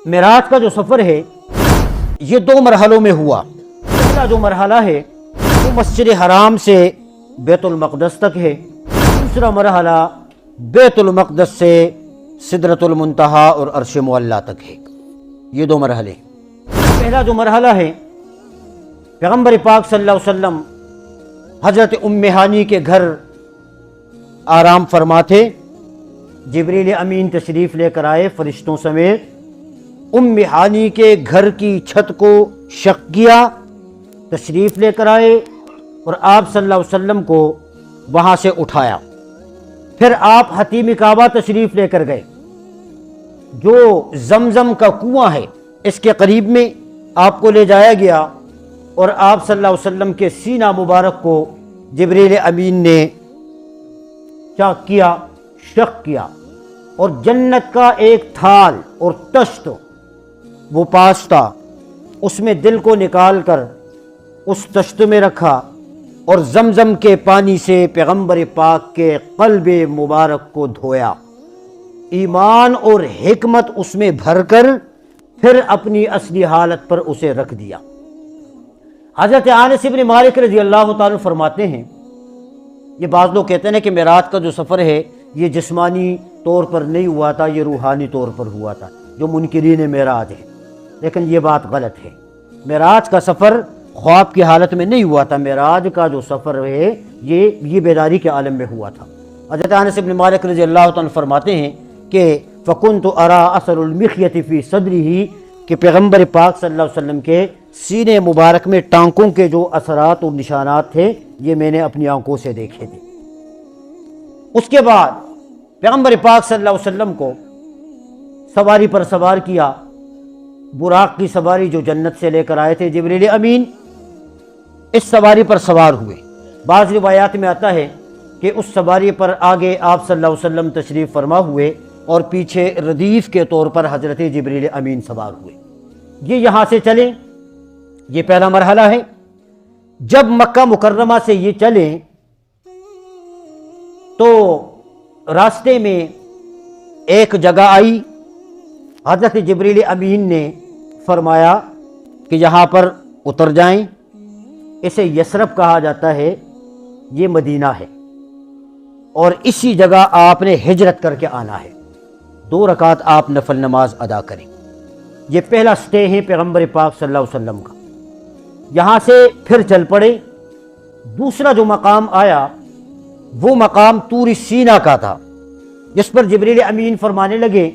معراج کا جو سفر ہے یہ دو مرحلوں میں ہوا۔ پہلا جو مرحلہ ہے وہ مسجد حرام سے بیت المقدس تک ہے، دوسرا مرحلہ بیت المقدس سے سدرۃ المنتہا اور عرش معلیٰ تک ہے۔ یہ دو مرحلے۔ پہلا جو مرحلہ ہے پیغمبر پاک صلی اللہ علیہ وسلم حضرت ام ہانی کے گھر آرام فرما تھے، جبریل امین تشریف لے کر آئے فرشتوں سمیت، ام ہانی کے گھر کی چھت کو شق کیا، تشریف لے کر آئے اور آپ صلی اللہ علیہ وسلم کو وہاں سے اٹھایا۔ پھر آپ حتیم کعبہ تشریف لے کر گئے، جو زمزم کا کنواں ہے اس کے قریب میں آپ کو لے جایا گیا، اور آپ صلی اللہ علیہ وسلم کے سینہ مبارک کو جبریل امین نے چاک کیا، شق کیا، اور جنت کا ایک تھال اور تشت وہ پاس تھا، اس میں دل کو نکال کر اس تشت میں رکھا اور زمزم کے پانی سے پیغمبر پاک کے قلب مبارک کو دھویا، ایمان اور حکمت اس میں بھر کر پھر اپنی اصلی حالت پر اسے رکھ دیا۔ حضرت انس بن مالک رضی اللہ تعالیٰ فرماتے ہیں، یہ بعض لوگ کہتے ہیں کہ معراج کا جو سفر ہے یہ جسمانی طور پر نہیں ہوا تھا، یہ روحانی طور پر ہوا تھا، جو منکرین معراج ہیں، لیکن یہ بات غلط ہے۔ معراج کا سفر خواب کی حالت میں نہیں ہوا تھا، معراج کا جو سفر ہے یہ بیداری کے عالم میں ہوا تھا۔ حضرت انس بن مالک رضی اللہ تعالیٰ فرماتے ہیں کہ فَكُنْتُ أَرَىٰ أَثَرُ الْمِخْيَةِ فِي صَدْرِهِ، کہ پیغمبر پاک صلی اللہ علیہ وسلم کے سینے مبارک میں ٹانکوں کے جو اثرات اور نشانات تھے یہ میں نے اپنی آنکھوں سے دیکھے تھے۔ اس کے بعد پیغمبر پاک صلی اللہ علیہ وسلم کو سواری پر سوار کیا، براق کی سواری جو جنت سے لے کر آئے تھے جبریل امین، اس سواری پر سوار ہوئے۔ بعض روایات میں آتا ہے کہ اس سواری پر آگے آپ صلی اللہ علیہ وسلم تشریف فرما ہوئے اور پیچھے ردیف کے طور پر حضرت جبریل امین سوار ہوئے۔ یہ یہاں سے چلیں، یہ پہلا مرحلہ ہے۔ جب مکہ مکرمہ سے یہ چلیں تو راستے میں ایک جگہ آئی، حضرت جبریل امین نے فرمایا کہ یہاں پر اتر جائیں، اسے یثرب کہا جاتا ہے، یہ مدینہ ہے، اور اسی جگہ آپ نے ہجرت کر کے آنا ہے، 2 رکعت آپ نفل نماز ادا کریں۔ یہ پہلا سٹے ہے پیغمبر پاک صلی اللہ علیہ وسلم کا۔ یہاں سے پھر چل پڑے۔ دوسرا جو مقام آیا وہ مقام طور سینا کا تھا، جس پر جبریل امین فرمانے لگے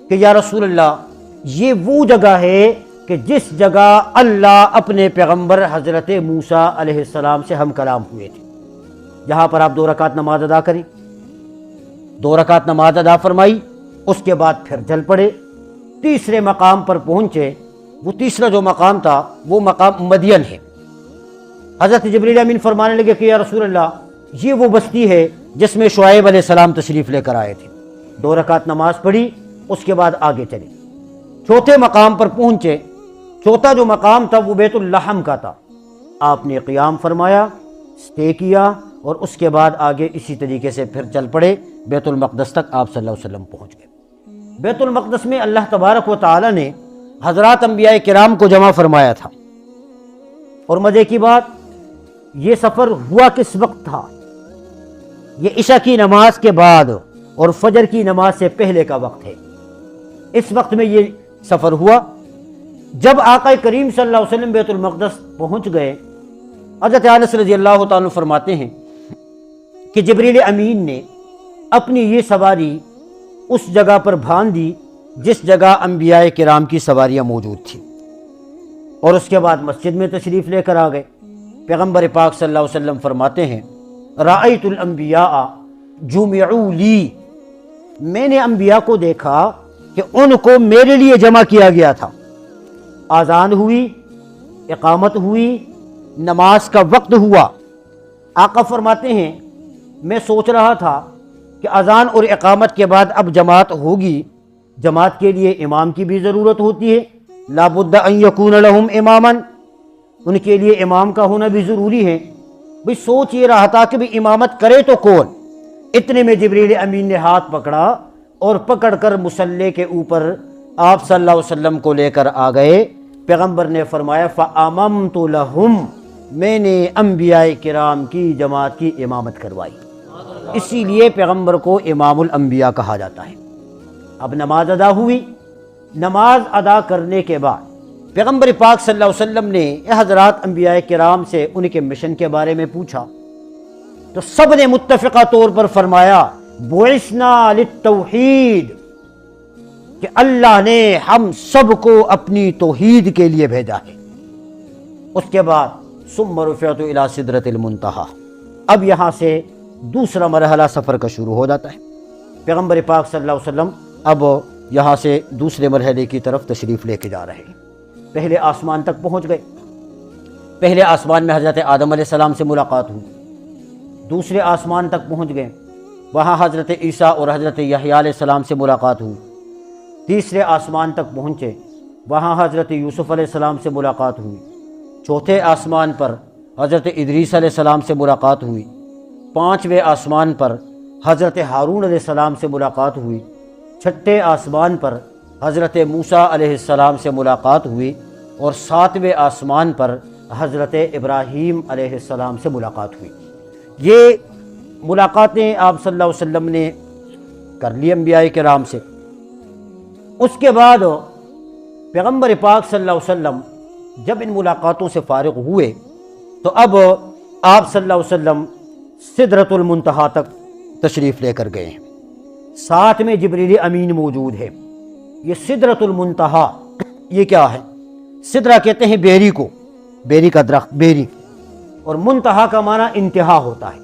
کہ یا رسول اللہ، یہ وہ جگہ ہے کہ جس جگہ اللہ اپنے پیغمبر حضرت موسیٰ علیہ السلام سے ہم کلام ہوئے تھے، جہاں پر آپ 2 رکعت نماز ادا کریں۔ 2 رکعت نماز ادا فرمائی، اس کے بعد پھر چل پڑے۔ تیسرے مقام پر پہنچے، وہ تیسرا جو مقام تھا وہ مقام مدین ہے۔ حضرت جبریل امین فرمانے لگے کہ یا رسول اللہ، یہ وہ بستی ہے جس میں شعیب علیہ السلام تشریف لے کر آئے تھے۔ 2 رکعت نماز پڑھی، اس کے بعد آگے چلے۔ چوتھے مقام پر پہنچے۔ چوتھا جو مقام تھا وہ بیت اللحم کا تھا۔ آپ نے قیام فرمایا، سٹے کیا، اور اس کے بعد آگے اسی طریقے سے پھر چل پڑے۔ بیت المقدس تک آپ صلی اللہ علیہ وسلم پہنچ گئے۔ بیت المقدس میں اللہ تبارک و تعالی نے حضرات انبیاء کرام کو جمع فرمایا تھا، اور مزے کی بات، یہ سفر ہوا کس وقت تھا؟ یہ عشاء کی نماز کے بعد اور فجر کی نماز سے پہلے کا وقت ہے۔ اس وقت میں یہ سفر ہوا۔ جب آقا کریم صلی اللہ علیہ وسلم بیت المقدس پہنچ گئے، حضرت انس رضی اللہ تعالیٰ فرماتے ہیں کہ جبریل امین نے اپنی یہ سواری اس جگہ پر باندھ دی جس جگہ انبیاء کرام کی سواریاں موجود تھیں، اور اس کے بعد مسجد میں تشریف لے کر آ گئے۔ پیغمبر پاک صلی اللہ علیہ وسلم فرماتے ہیں رأیت الانبیاء جمعوا لی، میں نے انبیاء کو دیکھا کہ ان کو میرے لیے جمع کیا گیا تھا۔ آذان ہوئی، اقامت ہوئی، نماز کا وقت ہوا۔ آقا فرماتے ہیں میں سوچ رہا تھا کہ اذان اور اقامت کے بعد اب جماعت ہوگی، جماعت کے لیے امام کی بھی ضرورت ہوتی ہے، لا بد ان یکون لہم اماما، ان کے لیے امام کا ہونا بھی ضروری ہے۔ بھئی سوچ یہ رہا تھا کہ بھی امامت کرے تو کون؟ اتنے میں جبریل امین نے ہاتھ پکڑا اور پکڑ کر مصلی کے اوپر آپ صلی اللہ علیہ وسلم کو لے کر آ گئے۔ پیغمبر نے فرمایا فَأَمَمْتُ لَهُمْ، میں نے انبیاء کرام کی جماعت کی امامت کروائی، اسی لیے پیغمبر کو امام الانبیاء کہا جاتا ہے۔ اب نماز ادا ہوئی، نماز ادا کرنے کے بعد پیغمبر پاک صلی اللہ علیہ وسلم نے حضرات انبیاء کرام سے ان کے مشن کے بارے میں پوچھا، تو سب نے متفقہ طور پر فرمایا بعثنا للتوحید، کہ اللہ نے ہم سب کو اپنی توحید کے لیے بھیجا ہے۔ اس کے بعد ثم رفعت الی سدرۃ المنتہی، اب یہاں سے دوسرا مرحلہ سفر کا شروع ہو جاتا ہے۔ پیغمبر پاک صلی اللہ علیہ وسلم اب یہاں سے دوسرے مرحلے کی طرف تشریف لے کے جا رہے ہیں۔ پہلے آسمان تک پہنچ گئے، پہلے آسمان میں حضرت آدم علیہ السلام سے ملاقات ہوئی، دوسرے آسمان تک پہنچ گئے، وہاں حضرت عیسیٰ اور حضرت یحییٰ علیہ السلام سے ملاقات ہوئی، تیسرے آسمان تک پہنچے، وہاں حضرت یوسف علیہ السلام سے ملاقات ہوئی، چوتھے آسمان پر حضرت ادریس علیہ السلام سے ملاقات ہوئی، پانچویں آسمان پر حضرت ہارون علیہ السلام سے ملاقات ہوئی، چھٹے آسمان پر حضرت موسیٰ علیہ السلام سے ملاقات ہوئی، اور ساتویں آسمان پر حضرت ابراہیم علیہ السلام سے ملاقات ہوئی۔ یہ ملاقاتیں آپ صلی اللہ علیہ وسلم نے کر لی انبیاء کرام سے۔ اس کے بعد پیغمبر پاک صلی اللہ علیہ وسلم جب ان ملاقاتوں سے فارغ ہوئے تو اب آپ صلی اللہ علیہ وسلم سدرۃ المنتہی تک تشریف لے کر گئے ہیں، ساتھ میں جبریل امین موجود ہے۔ یہ سدرۃ المنتہی یہ کیا ہے؟ سدرہ کہتے ہیں بیری کو، بیری کا درخت، بیری، اور منتہا کا معنی انتہا ہوتا ہے،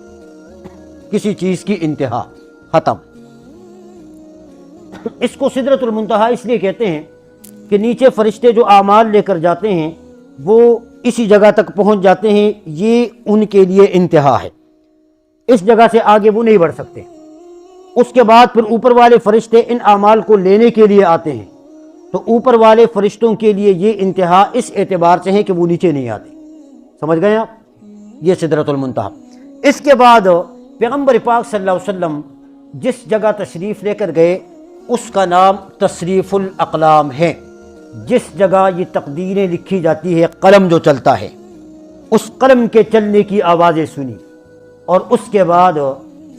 کسی چیز کی انتہا، ختم۔ اس کو سدرۃ المنتہی اس لیے کہتے ہیں کہ نیچے فرشتے جو اعمال لے کر جاتے ہیں وہ اسی جگہ تک پہنچ جاتے ہیں، یہ ان کے لیے انتہا ہے، اس جگہ سے آگے وہ نہیں بڑھ سکتے۔ اس کے بعد پھر اوپر والے فرشتے ان اعمال کو لینے کے لیے آتے ہیں، تو اوپر والے فرشتوں کے لیے یہ انتہا اس اعتبار سے ہے کہ وہ نیچے نہیں آتے۔ سمجھ گئے آپ؟ یہ سدرۃ المنتہی۔ اس کے بعد پیغمبر پاک صلی اللہ علیہ وسلم جس جگہ تشریف لے کر گئے اس کا نام تصریف الاقلام ہے، جس جگہ یہ تقدیریں لکھی جاتی ہے، قلم جو چلتا ہے، اس قلم کے چلنے کی آوازیں سنی، اور اس کے بعد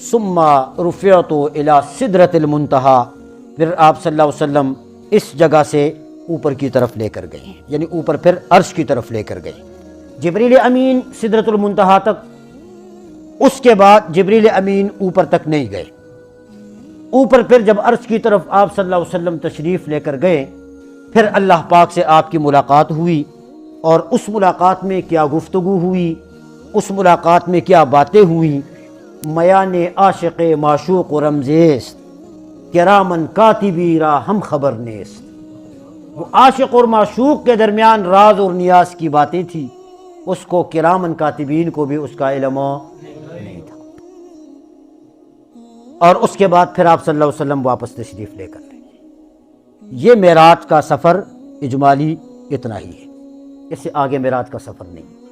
ثم رفعت الی سدرۃ المنتہی، پھر آپ صلی اللہ علیہ وسلم اس جگہ سے اوپر کی طرف لے کر گئے، یعنی اوپر پھر عرش کی طرف لے کر گئے۔ جبریل امین سدرۃ المنتہی تک، اس کے بعد جبریل امین اوپر تک نہیں گئے۔ اوپر پھر جب عرش کی طرف آپ صلی اللہ علیہ وسلم تشریف لے کر گئے، پھر اللہ پاک سے آپ کی ملاقات ہوئی، اور اس ملاقات میں کیا گفتگو ہوئی، اس ملاقات میں کیا باتیں ہوئیں، میان عاشق معشوق و رمزیست، کرامن کاتبی را ہم خبر نیست۔ وہ عاشق اور معشوق کے درمیان راز اور نیاز کی باتیں تھی، اس کو کرامن کاتبین کو بھی اس کا علم نہیں تھا۔ اور اس کے بعد پھر آپ صلی اللہ علیہ وسلم واپس تشریف لے کر گئے۔ یہ معراج کا سفر اجمالی اتنا ہی ہے، اس سے آگے معراج کا سفر نہیں۔